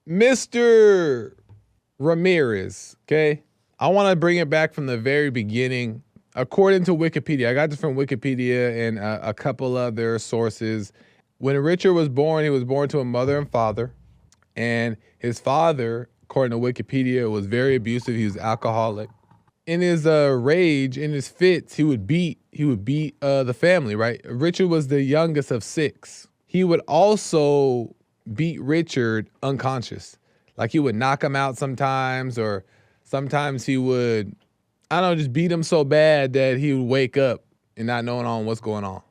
Mr. Ramirez, okay? I want to bring it back from the very beginning. According to Wikipedia, I got this from Wikipedia and a couple other sources. When Richard was born, he was born to a mother and father. And his father, according to Wikipedia, was very abusive. He was alcoholic. In his rage, in his fits, he would beat the family, right? Richard was the youngest of 6. He would also beat Richard unconscious. Like he would knock him out sometimes, or sometimes he would, I don't know, just beat him so bad that he would wake up and not knowing on what's going on.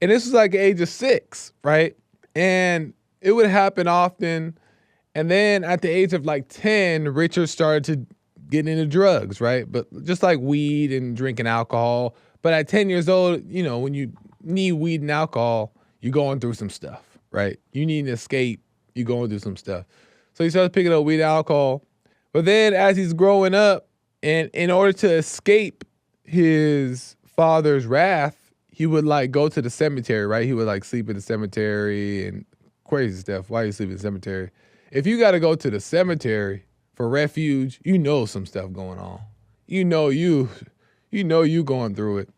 And this was like the age of 6, right? And it would happen often. And then at the age of like 10, Richard started to get into drugs, right? But just like weed and drinking alcohol. But at 10 years old, you know, when you need weed and alcohol, you're going through some stuff, right? You need an escape, you're going through some stuff. So he starts picking up weed and alcohol. But then as he's growing up, and in order to escape his father's wrath, he would like go to the cemetery, right? He would like sleep in the cemetery and crazy stuff. Why you sleep in the cemetery? If you got to go to the cemetery for refuge, you know some stuff going on. You know you going through it.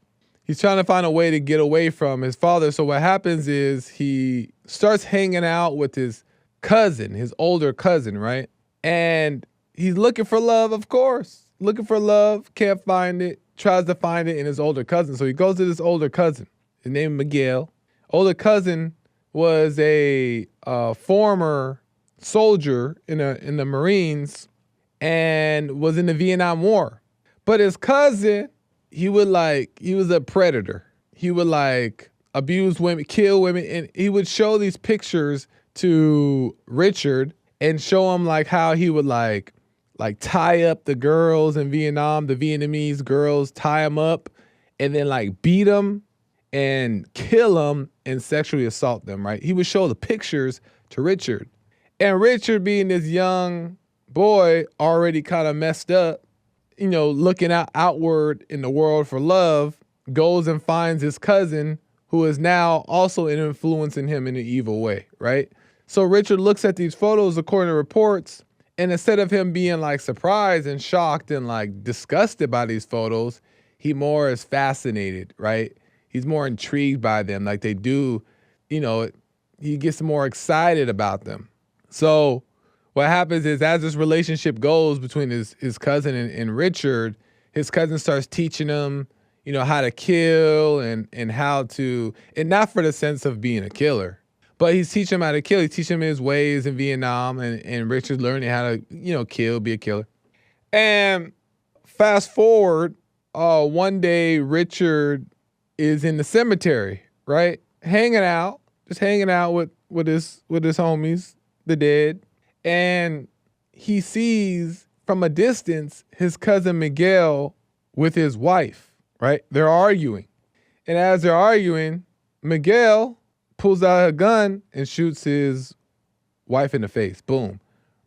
He's trying to find a way to get away from his father. So what happens is he starts hanging out with his cousin, his older cousin, right? And he's looking for love, of course. Looking for love, can't find it, tries to find it in his older cousin. So he goes to this older cousin. His name is Miguel. Older cousin was a former soldier in the Marines and was in the Vietnam War. But his cousin, he was a predator. He would like abuse women, kill women, and he would show these pictures to Richard and show him like how he would like tie up the girls in Vietnam, the Vietnamese girls, tie them up and then like beat them and kill them and sexually assault them, right? He would show the pictures to Richard. And Richard, being this young boy, already kind of messed up, you know, looking outward in the world for love, goes and finds his cousin, who is now also influencing him in an evil way, right? So Richard looks at these photos according to reports, and instead of him being like surprised and shocked and like disgusted by these photos, he more is fascinated, right? He's more intrigued by them. Like they do, you know, he gets more excited about them. So what happens is as this relationship goes between his cousin and Richard, his cousin starts teaching him, you know, how to kill and how to, and not for the sense of being a killer, but he's teaching him how to kill. He's teaching him his ways in Vietnam, and Richard's learning how to, you know, kill, be a killer. And fast forward, one day Richard is in the cemetery, right? Just hanging out with his homies, the dead. And he sees from a distance his cousin Miguel with his wife, right? They're arguing. And as they're arguing, Miguel pulls out a gun and shoots his wife in the face. Boom.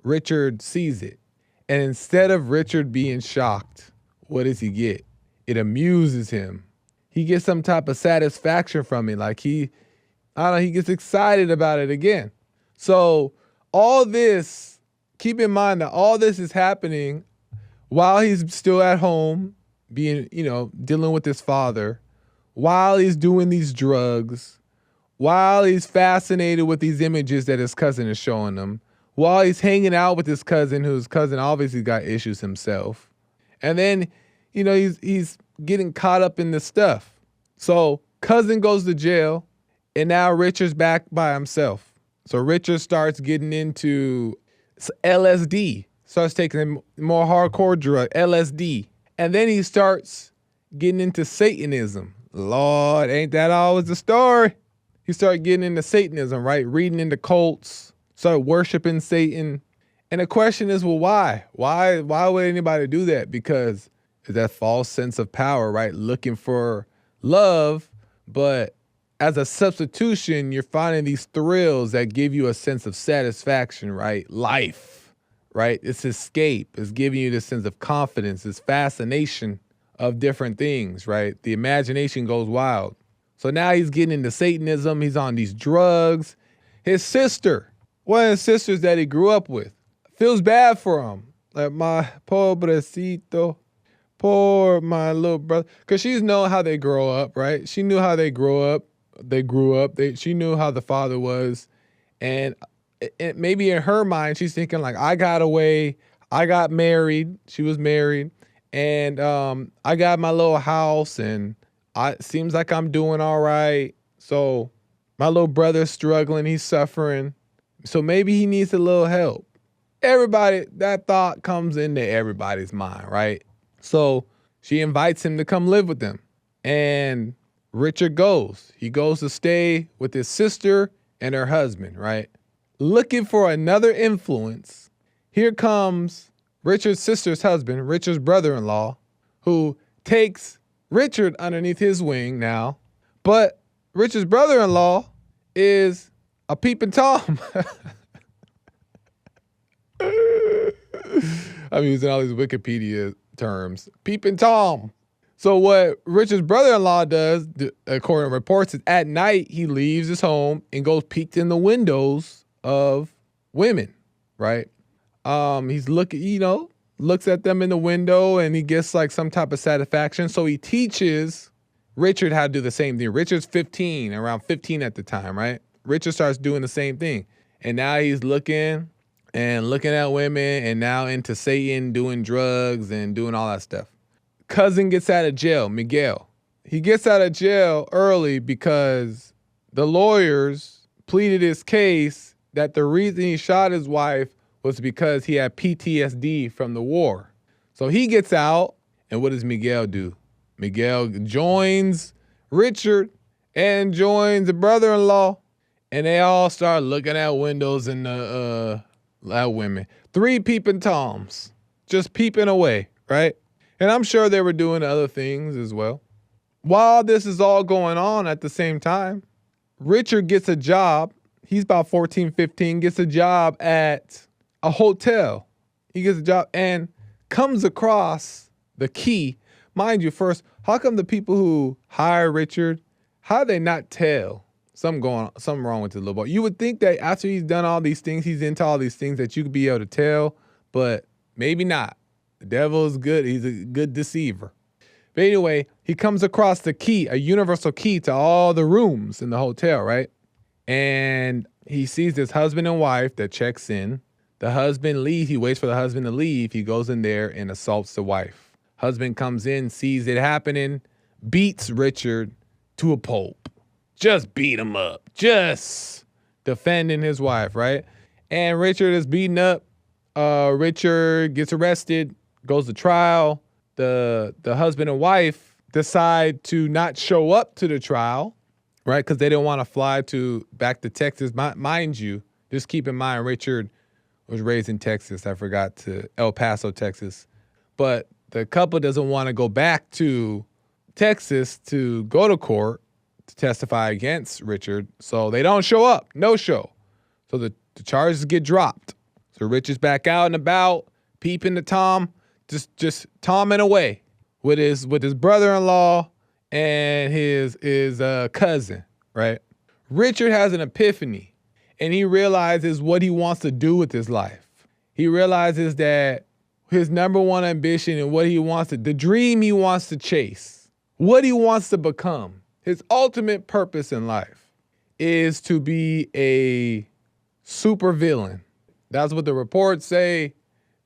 Richard sees it. And instead of Richard being shocked, what does he get? It amuses him. He gets some type of satisfaction from it. Like he gets excited about it again. So all this, keep in mind that all this is happening while he's still at home, being, you know, dealing with his father, while he's doing these drugs, while he's fascinated with these images that his cousin is showing him, while he's hanging out with his cousin, whose cousin obviously got issues himself. And then, you know, he's getting caught up in this stuff. So cousin goes to jail, and now Richard's back by himself. So Richard starts getting into LSD, starts taking more hardcore drug, LSD. And then he starts getting into Satanism. Lord, ain't that always the story? He started getting into Satanism, right? Reading into cults, started worshiping Satan. And the question is, well, why? Why would anybody do that? Because it's that false sense of power, right? Looking for love, but as a substitution, you're finding these thrills that give you a sense of satisfaction, right? Life, right? It's escape. It's giving you this sense of confidence, this fascination of different things, right? The imagination goes wild. So now he's getting into Satanism. He's on these drugs. His sister, one of his sisters that he grew up with, feels bad for him. Like, my pobrecito, poor my little brother. Because she's know how they grow up, right? She knew how they grew up. She knew how the father was. And maybe in her mind, she's thinking like, I got away. I got married. She was married. And I got my little house. And seems like I'm doing all right. So my little brother's struggling. He's suffering. So maybe he needs a little help. Everybody, that thought comes into everybody's mind, right? So she invites him to come live with them. And Richard goes. He goes to stay with his sister and her husband, right? Looking for another influence. Here comes Richard's sister's husband, Richard's brother-in-law, who takes Richard underneath his wing now. But Richard's brother-in-law is a peeping Tom. I'm using all these Wikipedia terms. Peeping Tom. So what Richard's brother-in-law does, according to reports, is at night he leaves his home and goes peeked in the windows of women, right? He's looks at them in the window and he gets like some type of satisfaction. So he teaches Richard how to do the same thing. Richard's 15, around 15 at the time, right? Richard starts doing the same thing. And now he's looking at women and now into Satan, doing drugs and doing all that stuff. Cousin gets out of jail, Miguel. He gets out of jail early because the lawyers pleaded his case that the reason he shot his wife was because he had PTSD from the war. So he gets out, and what does Miguel do? Miguel joins Richard and joins the brother-in-law, and they all start looking at windows and at women. 3 peeping Toms, just peeping away, right? And I'm sure they were doing other things as well. While this is all going on at the same time, Richard gets a job. He's about 14, 15, gets a job at a hotel. He gets a job and comes across the key. Mind you, first, how come the people who hire Richard, how do they not tell something wrong with the little boy? You would think that after he's done all these things, he's into all these things, that you could be able to tell, but maybe not. The devil is good. He's a good deceiver. But anyway, he comes across the key, a universal key to all the rooms in the hotel, right? And he sees this husband and wife that checks in. The husband leaves. He waits for the husband to leave. He goes in there and assaults the wife. Husband comes in, sees it happening, beats Richard to a pulp. Just beat him up. Just defending his wife, right? And Richard is beaten up. Richard gets arrested, goes to trial. The husband and wife decide to not show up to the trial, right? Because they didn't want to fly back to Texas. Mind you, just keep in mind, Richard was raised in Texas. I forgot to El Paso, Texas. But the couple doesn't want to go back to Texas to go to court to testify against Richard. So they don't show up. No show. So the charges get dropped. So Richard's back out and about, peeping to Tom, just Tomming away with his brother-in-law and his cousin, right? Richard has an epiphany, and he realizes what he wants to do with his life. He realizes that his number one ambition and the dream he wants to chase, what he wants to become, his ultimate purpose in life is to be a supervillain. That's what the reports say.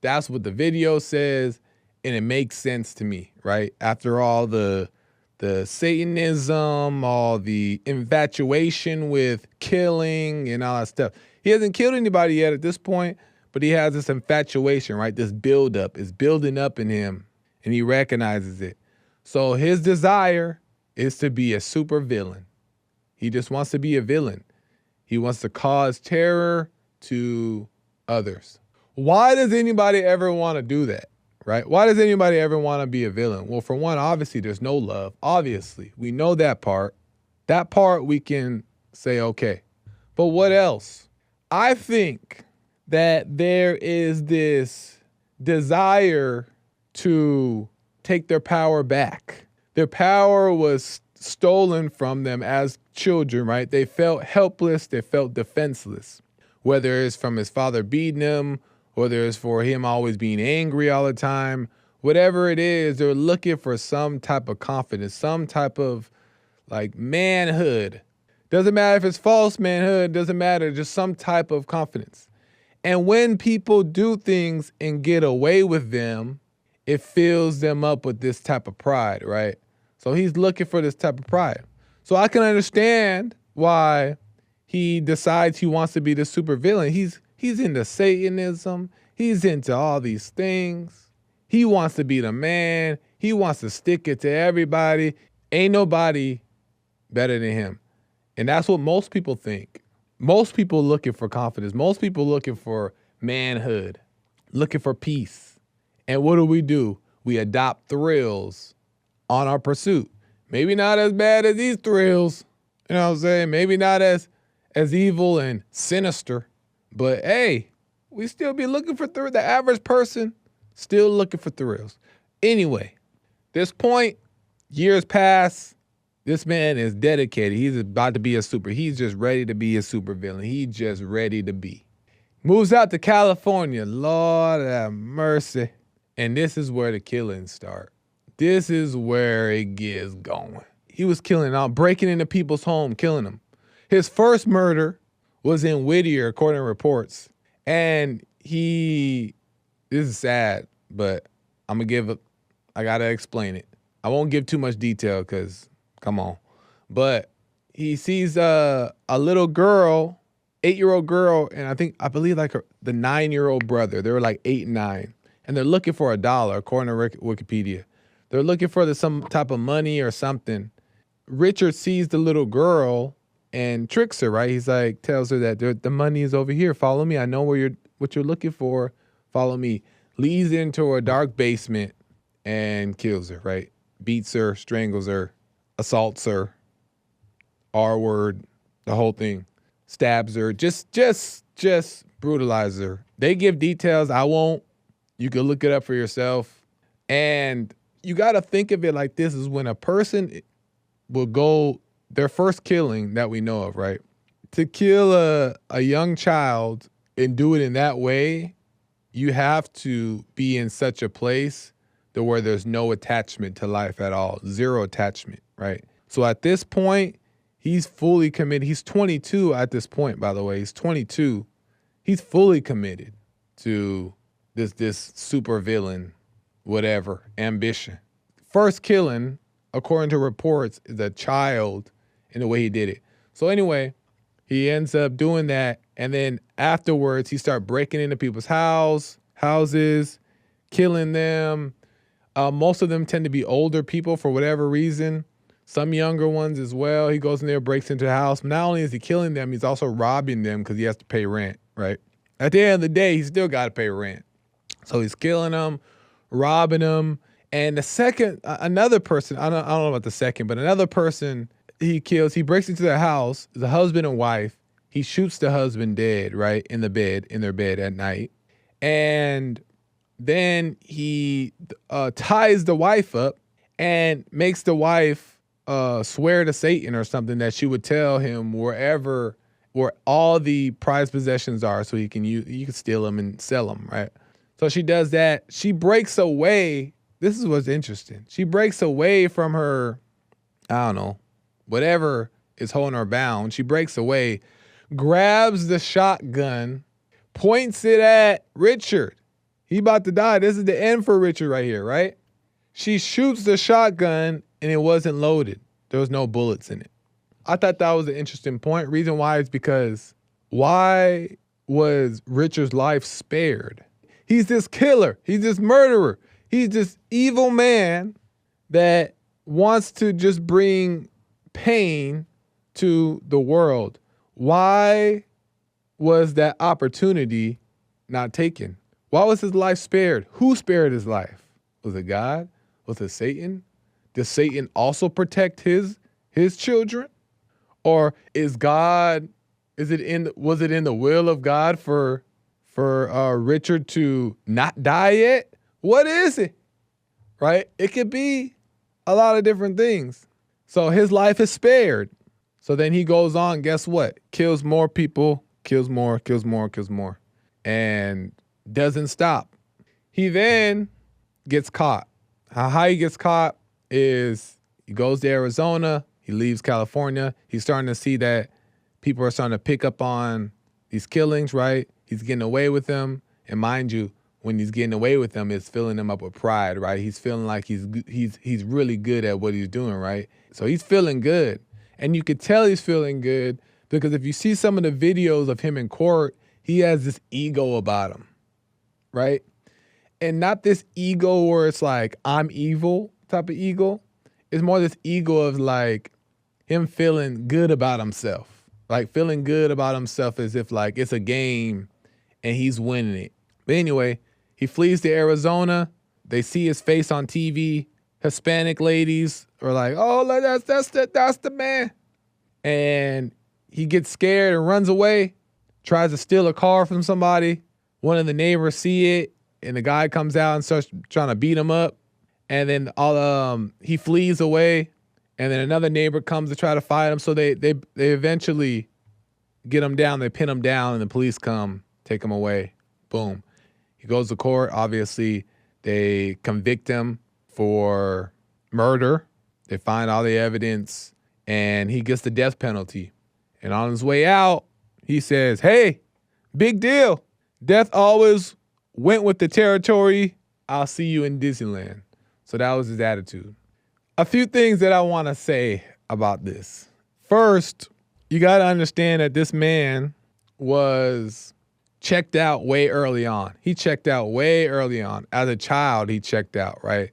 That's what the video says. And it makes sense to me, right? After all the Satanism, all the infatuation with killing and all that stuff. He hasn't killed anybody yet at this point, but he has this infatuation, right? This buildup is building up in him, and he recognizes it. So his desire is to be a supervillain. He just wants to be a villain. He wants to cause terror to others. Why does anybody ever want to do that, right? Why does anybody ever want to be a villain? Well, for one, obviously, there's no love. Obviously, we know that part. That part we can say, okay. But what else? I think that there is this desire to take their power back. Their power was stolen from them as children, right? They felt helpless. They felt defenseless, whether it's from his father beating him whether it's for him always being angry all the time, whatever it is, they're looking for some type of confidence, some type of like manhood. Doesn't matter if it's false manhood, doesn't matter, just some type of confidence. And when people do things and get away with them, it fills them up with this type of pride, right? So he's looking for this type of pride. So I can understand why he decides he wants to be the supervillain. He's into Satanism. He's into all these things. He wants to be the man. He wants to stick it to everybody. Ain't nobody better than him. And that's what most people think. Most people looking for confidence. Most people looking for manhood, looking for peace. And what do? We adopt thrills on our pursuit. Maybe not as bad as these thrills. You know what I'm saying? Maybe not as evil and sinister. But hey, we still be looking for thrills. The average person still looking for thrills. Anyway, this point, years pass. This man is dedicated. He's about to be he's just ready to be a supervillain. He's just ready to be. Moves out to California. Lord have mercy. And this is where the killings start. This is where it gets going. He was breaking into people's home, killing them. His first murder was in Whittier, according to reports. And this is sad, but I gotta explain it. I won't give too much detail because, come on. But he sees a little girl, 8-year-old girl, and I believe like the 9-year-old brother. They were like 8 and 9. And they're looking for $1, according to Wikipedia. They're looking for some type of money or something. Richard sees the little girl and tricks her, right? He's like, tells her that the money is over here. Follow me. I know what you're looking for. Follow me. Leads into a dark basement and kills her, right? Beats her, strangles her, assaults her, R-word, the whole thing. Stabs her, just brutalizes her. They give details. I won't. You can look it up for yourself. And you got to think of it like this is when a person will go, their first killing that we know of, right? To kill a young child and do it in that way, you have to be in such a place to where there's no attachment to life at all. Zero attachment, right? So at this point, he's fully committed. He's 22 at this point, by the way. He's 22. He's fully committed to this super villain, whatever, ambition. First killing, according to reports, is a child in the way he did it. So anyway, he ends up doing that. And then afterwards, he started breaking into people's houses, killing them. Most of them tend to be older people for whatever reason. Some younger ones as well. He goes in there, breaks into the house. Not only is he killing them, he's also robbing them because he has to pay rent, right? At the end of the day, he still got to pay rent. So he's killing them, robbing them. And the second, another person, I don't know about the second, but another person he kills, he breaks into their house, the husband and wife. He shoots the husband dead, right, in their bed at night. And then he ties the wife up and makes the wife swear to Satan or something that she would tell him where all the prized possessions are, so you can steal them and sell them, right? So she does that. She breaks away. This is what's interesting. She breaks away from her, I don't know, whatever is holding her bound. She breaks away, grabs the shotgun, points it at Richard. He about to die. This is the end for Richard right here, right? She shoots the shotgun and it wasn't loaded. There was no bullets in it. I thought that was an interesting point. Reason why is because why was Richard's life spared? He's this killer. He's this murderer. He's this evil man that wants to just bring pain to the world. Why was that opportunity not taken? Why was his life spared? Who spared his life? Was it God? Was it Satan? Does Satan also protect his children? Or was it in the will of God for Richard to not die yet? What is it? Right? It could be a lot of different things. So his life is spared. So then he goes on, guess what? Kills more people, kills more. And Doesn't stop. He then gets caught. How he gets caught is he goes to Arizona, he leaves California. He's starting to see that people are starting to pick up on these killings, right? He's getting away with them. And mind you, when he's getting away with them, it's filling him up with pride, right? He's feeling like he's really good at what he's doing, right? So he's feeling good. And you could tell he's feeling good because if you see some of the videos of him in court, he has this ego about him, right? And not this ego where it's like, I'm evil type of ego. It's more this ego of like him feeling good about himself. Like feeling good about himself as if like it's a game and he's winning it. But anyway, he flees to Arizona. They see his face on TV. Hispanic ladies are like, oh, that's the man. And he gets scared and runs away, tries to steal a car from somebody. One of the neighbors see it, and the guy comes out and starts trying to beat him up. And then he flees away, and then another neighbor comes to try to fight him. So they eventually get him down. They pin him down, and the police come, take him away. Boom. He goes to court. Obviously, they convict him for murder. They find all the evidence, and he gets the death penalty. And on his way out, he says, hey, big deal. Death always went with the territory. I'll see you in Disneyland. So that was his attitude. A few things that I want to say about this. First, you got to understand that this man was checked out way early on. He checked out way early on. As a child, he checked out, right?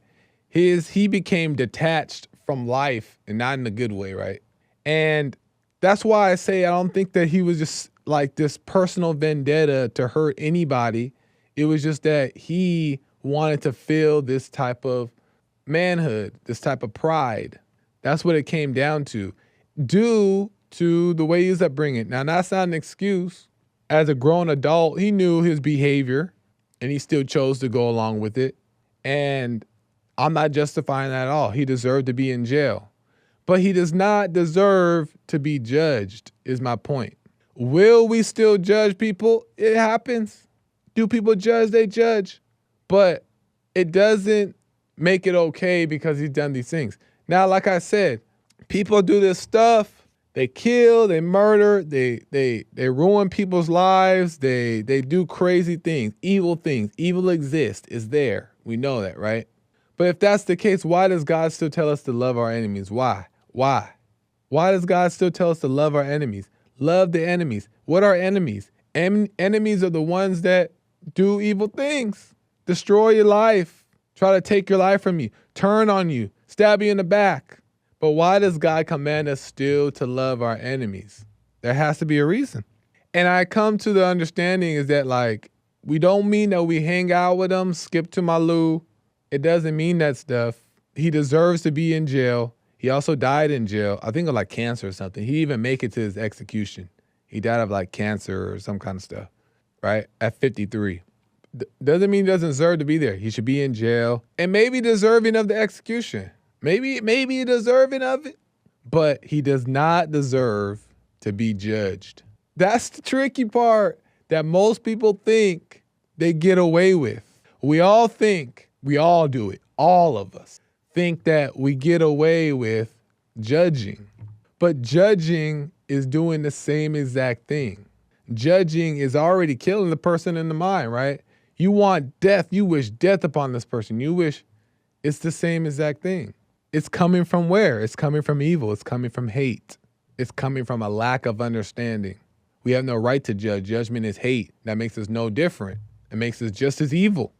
He became detached from life, and not in a good way, right? And that's why I say I don't think that he was just like this personal vendetta to hurt anybody. It was just that he wanted to feel this type of manhood, this type of pride. That's what it came down to, due to the way he was upbringing. Now, that's not an excuse. As a grown adult, he knew his behavior, and he still chose to go along with it. And I'm not justifying that at all. He deserved to be in jail. But he does not deserve to be judged, is my point. Will we still judge people? It happens. Do people judge? They judge. But it doesn't make it okay because he's done these things. Now, like I said, people do this stuff. They kill, they murder, they ruin people's lives. They do crazy things. Evil exists. It's there. We know that, right? But if that's the case, why does God still tell us to love our enemies? Why? Why does God still tell us to love our enemies? Love the enemies. What are enemies? Enemies are the ones that do evil things, destroy your life, try to take your life from you, turn on you, stab you in the back. But why does God command us still to love our enemies? There has to be a reason. And I come to the understanding is that like, we don't mean that we hang out with them, skip to my loo. It doesn't mean that stuff. He deserves to be in jail. He also died in jail, I think of like cancer or something. He didn't even make it to his execution. He died of like cancer or some kind of stuff, right? At 53. Doesn't mean he doesn't deserve to be there. He should be in jail and maybe deserving of the execution. Maybe deserving of it, but he does not deserve to be judged. That's the tricky part that most people think they get away with. We all do it, all of us think that we get away with judging. But judging is doing the same exact thing. Judging is already killing the person in the mind, right? You want death. You wish death upon this person. You wish it's the same exact thing. It's coming from where? It's coming from evil. It's coming from hate. It's coming from a lack of understanding. We have no right to judge. Judgment is hate. That makes us no different. It makes us just as evil.